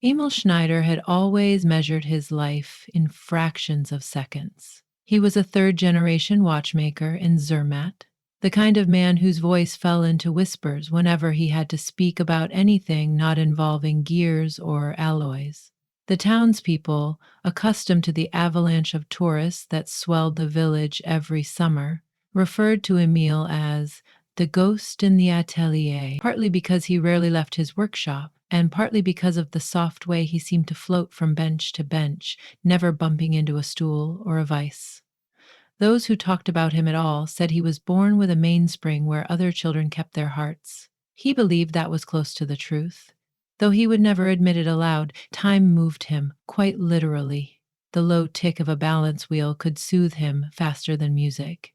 Emil Schneider had always measured his life in fractions of seconds. He was a third-generation watchmaker in Zermatt, the kind of man whose voice fell into whispers whenever he had to speak about anything not involving gears or alloys. The townspeople, accustomed to the avalanche of tourists that swelled the village every summer, referred to Emile as the ghost in the atelier, partly because he rarely left his workshop, and partly because of the soft way he seemed to float from bench to bench, never bumping into a stool or a vise. Those who talked about him at all said he was born with a mainspring where other children kept their hearts. He believed that was close to the truth. Though he would never admit it aloud, time moved him, quite literally. The low tick of a balance wheel could soothe him faster than music,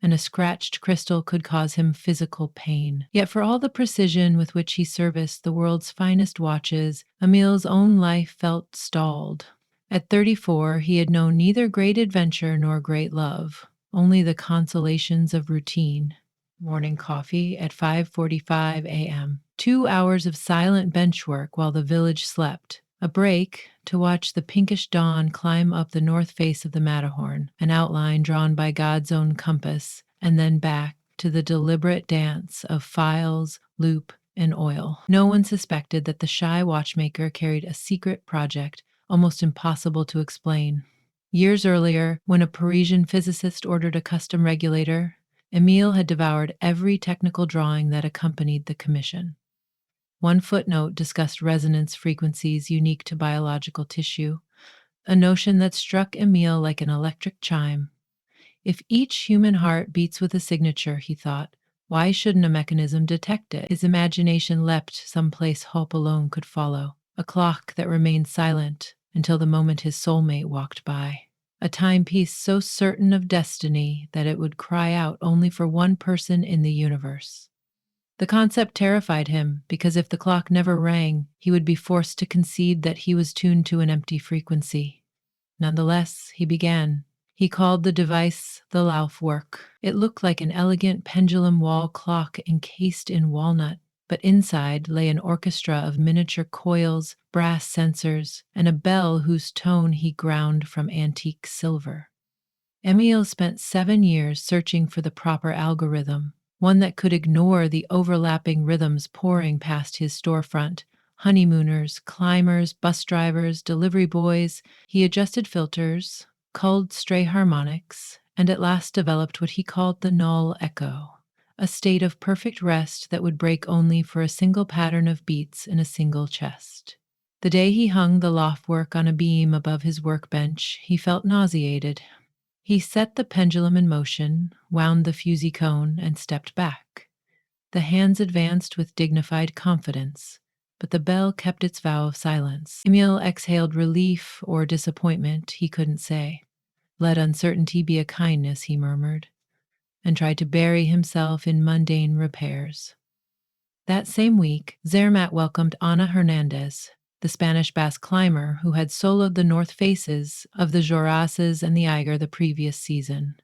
and a scratched crystal could cause him physical pain. Yet for all the precision with which he serviced the world's finest watches, Emile's own life felt stalled. At 34, he had known neither great adventure nor great love, only the consolations of routine. Morning coffee at 5:45 a.m. 2 hours of silent bench work while the village slept. A break to watch the pinkish dawn climb up the north face of the Matterhorn, an outline drawn by God's own compass, and then back to the deliberate dance of files, loop, and oil. No one suspected that the shy watchmaker carried a secret project almost impossible to explain. Years earlier, when a Parisian physicist ordered a custom regulator, Emile had devoured every technical drawing that accompanied the commission. One footnote discussed resonance frequencies unique to biological tissue, a notion that struck Emile like an electric chime. If each human heart beats with a signature, he thought, why shouldn't a mechanism detect it? His imagination leapt someplace hope alone could follow, a clock that remained silent until the moment his soulmate walked by. A timepiece so certain of destiny that it would cry out only for one person in the universe. The concept terrified him because if the clock never rang, he would be forced to concede that he was tuned to an empty frequency. Nonetheless, he began. He called the device the Laufwerk. It looked like an elegant pendulum wall clock encased in walnut, but inside lay an orchestra of miniature coils, brass sensors, and a bell whose tone he ground from antique silver. Emile spent 7 years searching for the proper algorithm, one that could ignore the overlapping rhythms pouring past his storefront. Honeymooners, climbers, bus drivers, delivery boys. He adjusted filters, culled stray harmonics, and at last developed what he called the null echo, a state of perfect rest that would break only for a single pattern of beats in a single chest. The day he hung the Laufwerk on a beam above his workbench, he felt nauseated. He set the pendulum in motion, wound the fusee cone, and stepped back. The hands advanced with dignified confidence, but the bell kept its vow of silence. Emile exhaled relief or disappointment, he couldn't say. Let uncertainty be a kindness, he murmured, and tried to bury himself in mundane repairs. That same week, Zermatt welcomed Ana Hernandez, the Spanish Basque climber who had soloed the north faces of the Jorasses and the Eiger the previous season.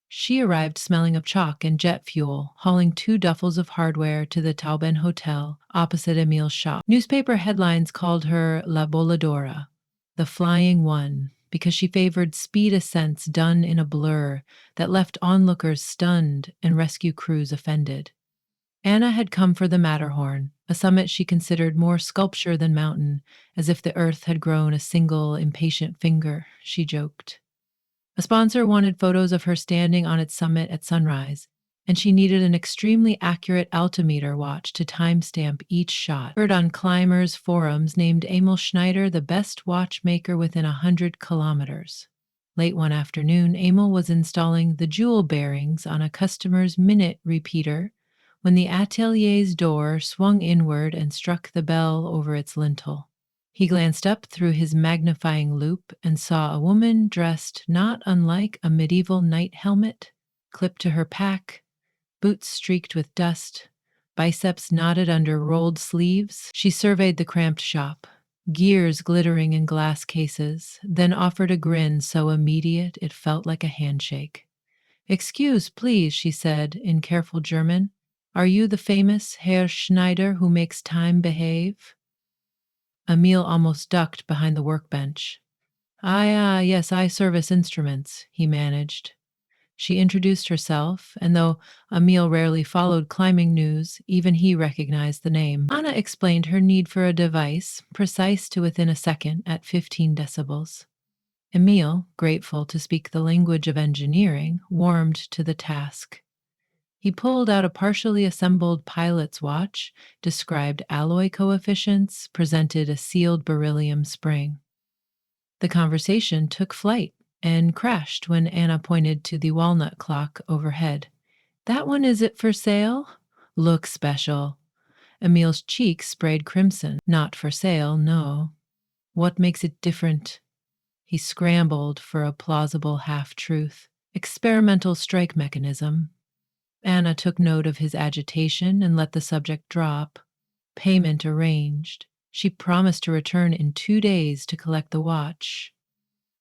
She arrived smelling of chalk and jet fuel, hauling 2 duffels of hardware to the Tauben Hotel opposite Emile's shop. Newspaper headlines called her La Voladora, the Flying One, because she favored speed ascents done in a blur that left onlookers stunned and rescue crews offended. Anna had come for the Matterhorn, a summit she considered more sculpture than mountain, as if the earth had grown a single impatient finger, she joked. A sponsor wanted photos of her standing on its summit at sunrise, and she needed an extremely accurate altimeter watch to timestamp each shot. Heard on climbers' forums named Emil Schneider the best watchmaker within 100 kilometers. Late one afternoon, Emil was installing the jewel bearings on a customer's minute repeater when the atelier's door swung inward and struck the bell over its lintel. He glanced up through his magnifying loupe and saw a woman dressed not unlike a medieval knight helmet, clipped to her pack, boots streaked with dust, biceps knotted under rolled sleeves. She surveyed the cramped shop, gears glittering in glass cases, then offered a grin so immediate it felt like a handshake. "Excuse, please," she said in careful German. "Are you the famous Herr Schneider who makes time behave?" Emil almost ducked behind the workbench. Yes, I service instruments, he managed. She introduced herself, and though Emil rarely followed climbing news, even he recognized the name. Anna explained her need for a device, precise to within a second at 15 decibels. Emil, grateful to speak the language of engineering, warmed to the task. He pulled out a partially assembled pilot's watch, described alloy coefficients, presented a sealed beryllium spring. The conversation took flight and crashed when Anna pointed to the walnut clock overhead. That one is it for sale? Looks special. Emil's cheeks sprayed crimson. Not for sale, no. What makes it different? He scrambled for a plausible half-truth. Experimental strike mechanism. Anna took note of his agitation and let the subject drop. Payment arranged. She promised to return in 2 days to collect the watch.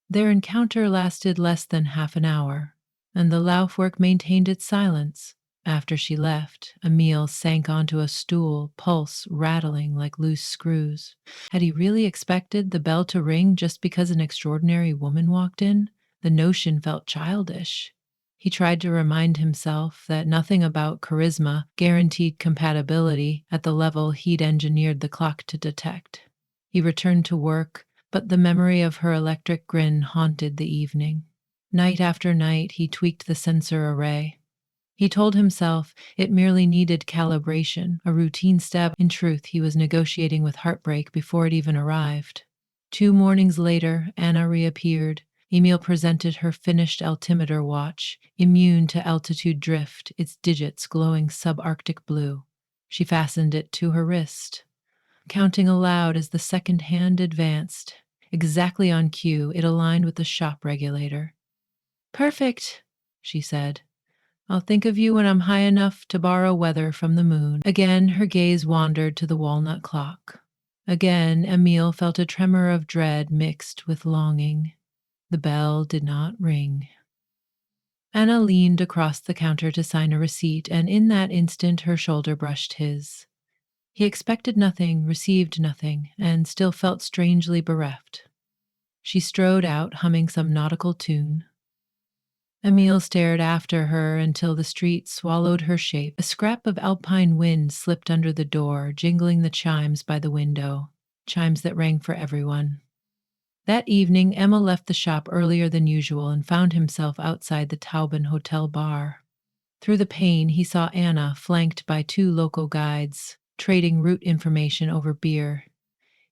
Their encounter lasted less than half an hour, and the Laufwerk maintained its silence. After she left, Emil sank onto a stool, pulse rattling like loose screws. Had he really expected the bell to ring just because an extraordinary woman walked in? The notion felt childish. He tried to remind himself that nothing about charisma guaranteed compatibility at the level he'd engineered the clock to detect. He returned to work, but the memory of her electric grin haunted the evening. Night after night, he tweaked the sensor array. He told himself it merely needed calibration, a routine step. In truth, he was negotiating with heartbreak before it even arrived. 2 mornings later, Anna reappeared. Emil presented her finished altimeter watch, immune to altitude drift, its digits glowing subarctic blue. She fastened it to her wrist, counting aloud as the second hand advanced. Exactly on cue, it aligned with the shop regulator. Perfect, she said. I'll think of you when I'm high enough to borrow weather from the moon. Again, her gaze wandered to the walnut clock. Again, Emil felt a tremor of dread mixed with longing. The bell did not ring. Anna leaned across the counter to sign a receipt, and in that instant her shoulder brushed his. He expected nothing, received nothing, and still felt strangely bereft. She strode out, humming some nautical tune. Emil stared after her until the street swallowed her shape. A scrap of alpine wind slipped under the door, jingling the chimes by the window, chimes that rang for everyone. That evening, Emma left the shop earlier than usual and found himself outside the Tauben Hotel bar. Through the pane, he saw Anna, flanked by 2 local guides, trading route information over beer.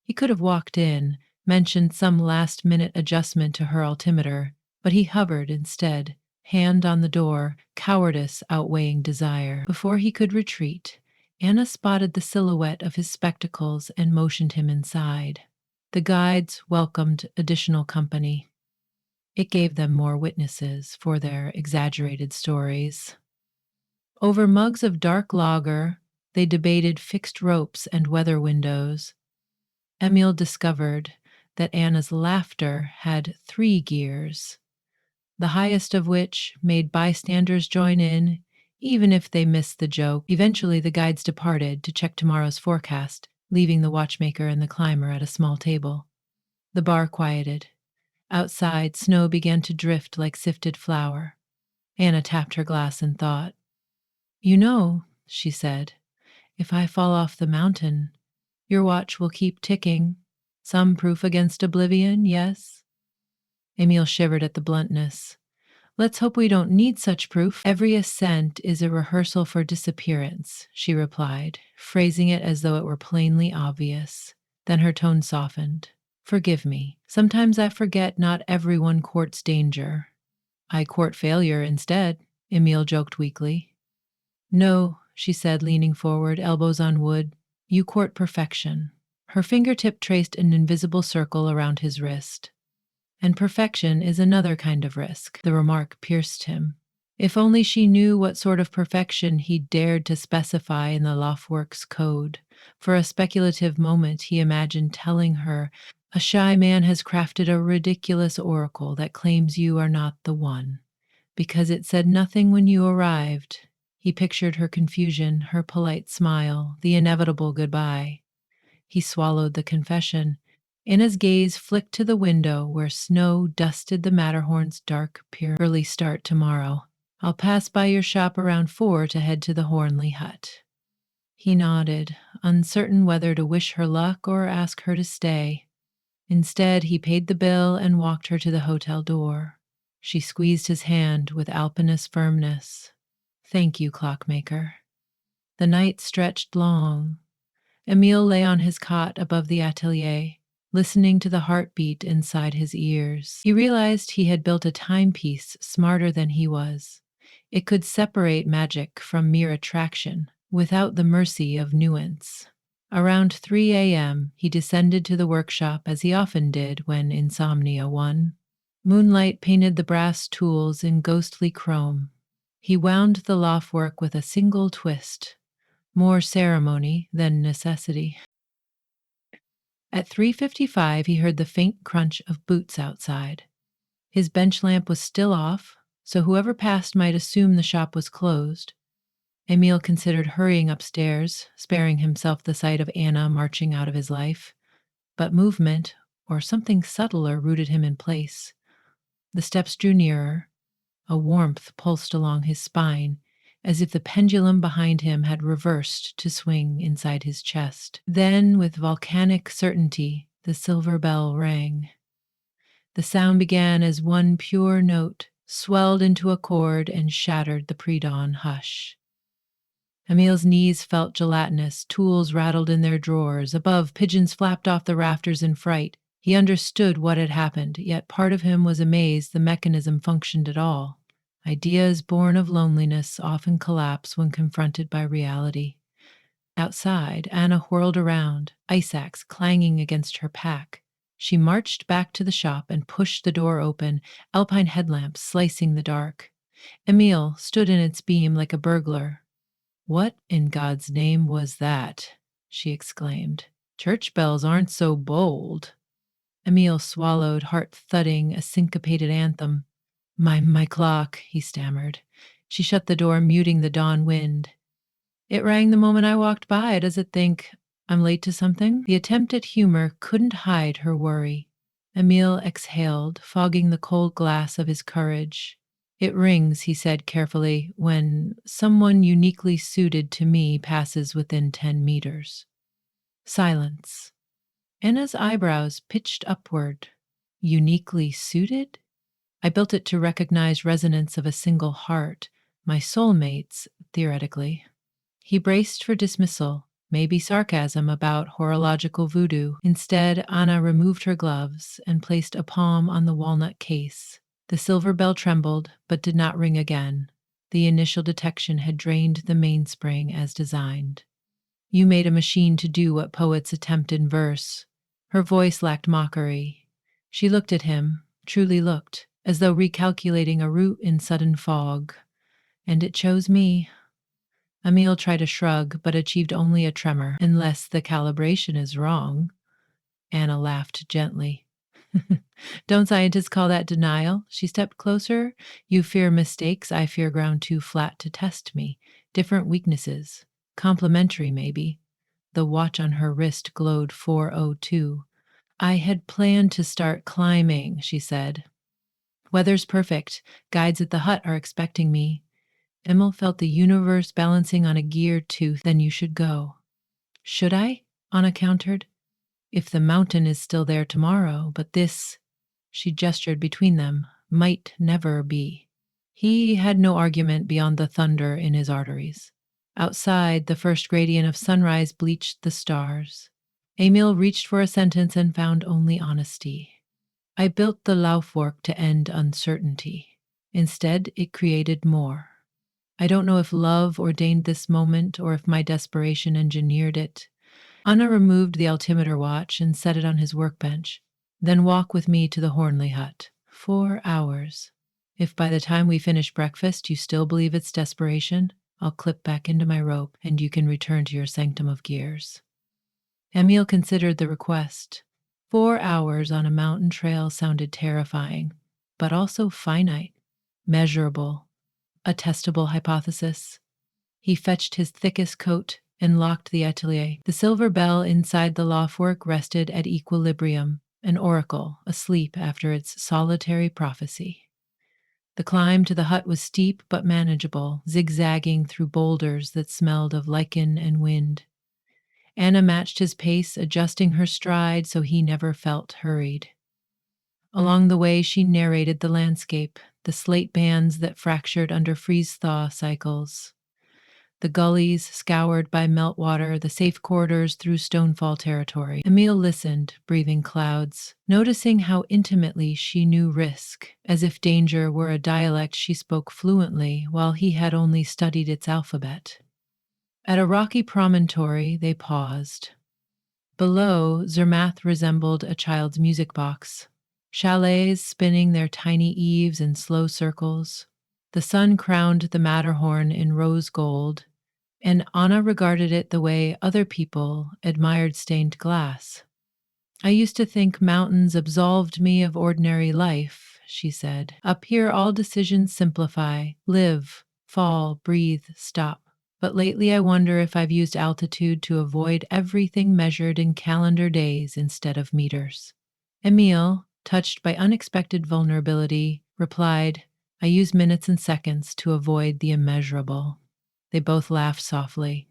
He could have walked in, mentioned some last-minute adjustment to her altimeter, but he hovered instead, hand on the door, cowardice outweighing desire. Before he could retreat, Anna spotted the silhouette of his spectacles and motioned him inside. The guides welcomed additional company. It gave them more witnesses for their exaggerated stories. Over mugs of dark lager, they debated fixed ropes and weather windows. Emil discovered that Anna's laughter had 3 gears, the highest of which made bystanders join in, even if they missed the joke. Eventually, the guides departed to check tomorrow's forecast, leaving the watchmaker and the climber at a small table. The bar quieted. Outside, snow began to drift like sifted flour. Anna tapped her glass and thought. You know, she said, if I fall off the mountain, your watch will keep ticking. Some proof against oblivion, yes? Emil shivered at the bluntness. Let's hope we don't need such proof. Every ascent is a rehearsal for disappearance, she replied, phrasing it as though it were plainly obvious. Then her tone softened. Forgive me. Sometimes I forget not everyone courts danger. I court failure instead, Emil joked weakly. No, she said, leaning forward, elbows on wood. You court perfection. Her fingertip traced an invisible circle around his wrist. And perfection is another kind of risk. The remark pierced him. If only she knew what sort of perfection he dared to specify in the Laufwerk's code. For a speculative moment he imagined telling her, a shy man has crafted a ridiculous oracle that claims you are not the one, because it said nothing when you arrived. He pictured her confusion, her polite smile, the inevitable goodbye. He swallowed the confession. Anna's gaze flicked to the window where snow dusted the Matterhorn's dark pier. Early start tomorrow. I'll pass by your shop around 4 to head to the Hornley hut. He nodded, uncertain whether to wish her luck or ask her to stay. Instead, he paid the bill and walked her to the hotel door. She squeezed his hand with alpinist firmness. Thank you, clockmaker. The night stretched long. Emile lay on his cot above the atelier, listening to the heartbeat inside his ears. He realized he had built a timepiece smarter than he was. It could separate magic from mere attraction, without the mercy of nuance. Around 3 a.m., he descended to the workshop as he often did when insomnia won. Moonlight painted the brass tools in ghostly chrome. He wound the loft work with a single twist, more ceremony than necessity. At 3:55, he heard the faint crunch of boots outside. His bench lamp was still off, so whoever passed might assume the shop was closed. Emile considered hurrying upstairs, sparing himself the sight of Anna marching out of his life. But movement, or something subtler, rooted him in place. The steps drew nearer. A warmth pulsed along his spine, as if the pendulum behind him had reversed to swing inside his chest. Then, with volcanic certainty, the silver bell rang. The sound began as one pure note, swelled into a chord and shattered the pre-dawn hush. Emile's knees felt gelatinous, tools rattled in their drawers, above pigeons flapped off the rafters in fright. He understood what had happened, yet part of him was amazed the mechanism functioned at all. Ideas born of loneliness often collapse when confronted by reality. Outside, Anna whirled around, ice axe clanging against her pack. She marched back to the shop and pushed the door open, alpine headlamps slicing the dark. Emile stood in its beam like a burglar. "What in God's name was that?" she exclaimed. "Church bells aren't so bold." Emile swallowed, heart thudding, a syncopated anthem. My clock," he stammered. She shut the door, muting the dawn wind. "It rang the moment I walked by. Does it think I'm late to something?" The attempt at humor couldn't hide her worry. Emile exhaled, fogging the cold glass of his courage. "It rings," he said carefully, "when someone uniquely suited to me passes within 10 meters. Silence. Anna's eyebrows pitched upward. Uniquely suited? I built it to recognize resonance of a single heart, my soulmate's, theoretically. He braced for dismissal, maybe sarcasm about horological voodoo. Instead, Anna removed her gloves and placed a palm on the walnut case. The silver bell trembled, but did not ring again. The initial detection had drained the mainspring as designed. "You made a machine to do what poets attempt in verse." Her voice lacked mockery. She looked at him, truly looked, as though recalculating a route in sudden fog. "And it chose me." Emile tried a shrug, but achieved only a tremor. "Unless the calibration is wrong." Anna laughed gently. "Don't scientists call that denial?" She stepped closer. "You fear mistakes, I fear ground too flat to test me. Different weaknesses. Complementary, maybe." The watch on her wrist glowed 4:02. "I had planned to start climbing," she said. "Weather's perfect. Guides at the hut are expecting me." Emil felt the universe balancing on a geared tooth. "Then you should go." "Should I?" Anna countered. "If the mountain is still there tomorrow, but this," she gestured between them, "might never be." He had no argument beyond the thunder in his arteries. Outside, the first gradient of sunrise bleached the stars. Emil reached for a sentence and found only honesty. "I built the Laufwerk to end uncertainty. Instead, it created more. I don't know if love ordained this moment or if my desperation engineered it." Anna removed the altimeter watch and set it on his workbench. "Then walk with me to the Hornley hut. 4 hours. If by the time we finish breakfast you still believe it's desperation, I'll clip back into my rope and you can return to your sanctum of gears." Emile considered the request. 4 hours on a mountain trail sounded terrifying, but also finite, measurable, a testable hypothesis. He fetched his thickest coat, and locked the atelier. The silver bell inside the loftwork rested at equilibrium, an oracle asleep after its solitary prophecy. The climb to the hut was steep but manageable, zigzagging through boulders that smelled of lichen and wind. Anna matched his pace, adjusting her stride so he never felt hurried. Along the way, she narrated the landscape, the slate bands that fractured under freeze-thaw cycles, the gullies scoured by meltwater, the safe corridors through stonefall territory. Emil listened, breathing clouds, noticing how intimately she knew risk, as if danger were a dialect she spoke fluently while he had only studied its alphabet. At a rocky promontory, they paused. Below, Zermatt resembled a child's music box, chalets spinning their tiny eaves in slow circles. The sun crowned the Matterhorn in rose gold, and Anna regarded it the way other people admired stained glass. "I used to think mountains absolved me of ordinary life," she said. "Up here, all decisions simplify: live, fall, breathe, stop. But lately I wonder if I've used altitude to avoid everything measured in calendar days instead of meters." Emile, touched by unexpected vulnerability, replied, "I use minutes and seconds to avoid the immeasurable." They both laughed softly.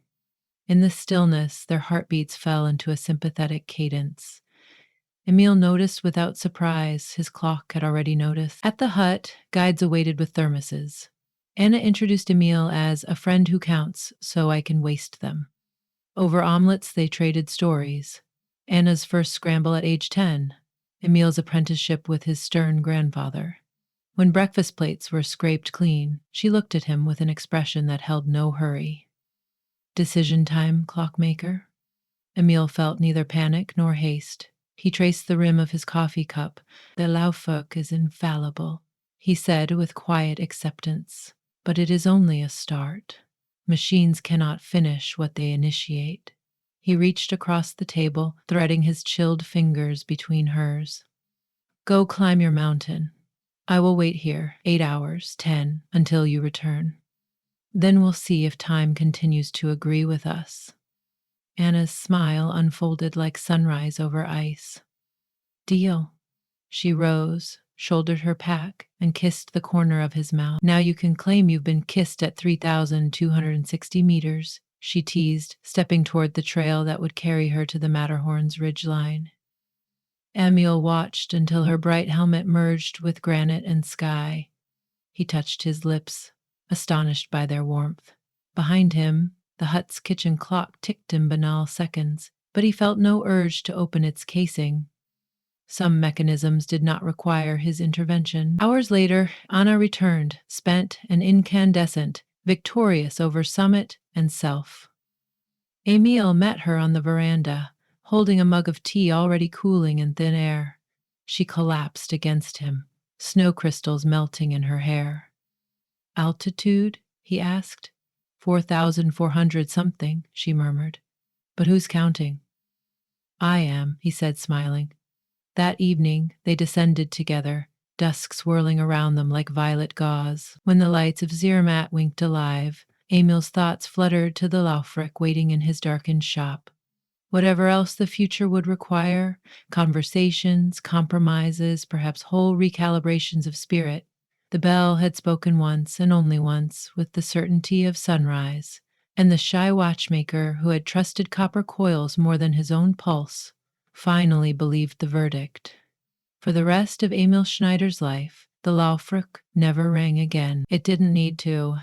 In the stillness, their heartbeats fell into a sympathetic cadence. Emile noticed without surprise. His clock had already noticed. At the hut, guides awaited with thermoses. Anna introduced Emile as a friend who counts, so I can waste them. Over omelets, they traded stories. Anna's first scramble at age 10, Emile's apprenticeship with his stern grandfather. When breakfast plates were scraped clean, she looked at him with an expression that held no hurry. "Decision time, clockmaker?" Emile felt neither panic nor haste. He traced the rim of his coffee cup. "The Laufwerk is infallible," he said with quiet acceptance. "But it is only a start. Machines cannot finish what they initiate." He reached across the table, threading his chilled fingers between hers. "Go climb your mountain. I will wait here 8 hours, 10, until you return. Then we'll see if time continues to agree with us." Anna's smile unfolded like sunrise over ice. "Deal." She rose, shouldered her pack, and kissed the corner of his mouth. "Now you can claim you've been kissed at 3,260 meters, she teased, stepping toward the trail that would carry her to the Matterhorn's ridgeline. Emil watched until her bright helmet merged with granite and sky. He touched his lips, astonished by their warmth. Behind him, the hut's kitchen clock ticked in banal seconds, but he felt no urge to open its casing. Some mechanisms did not require his intervention. Hours later, Anna returned, spent and incandescent, victorious over summit and self. Emil met her on the veranda, holding a mug of tea already cooling in thin air. She collapsed against him, snow crystals melting in her hair. "Altitude?" he asked. 4,400 something, she murmured. "But who's counting?" "I am," he said, smiling. That evening, they descended together, dusk swirling around them like violet gauze. When the lights of Zermatt winked alive, Emil's thoughts fluttered to the Laufwerk waiting in his darkened shop. Whatever else the future would require, conversations, compromises, perhaps whole recalibrations of spirit, the bell had spoken once and only once with the certainty of sunrise, and the shy watchmaker who had trusted copper coils more than his own pulse finally believed the verdict. For the rest of Emil Schneider's life, the Laufwerk never rang again. It didn't need to.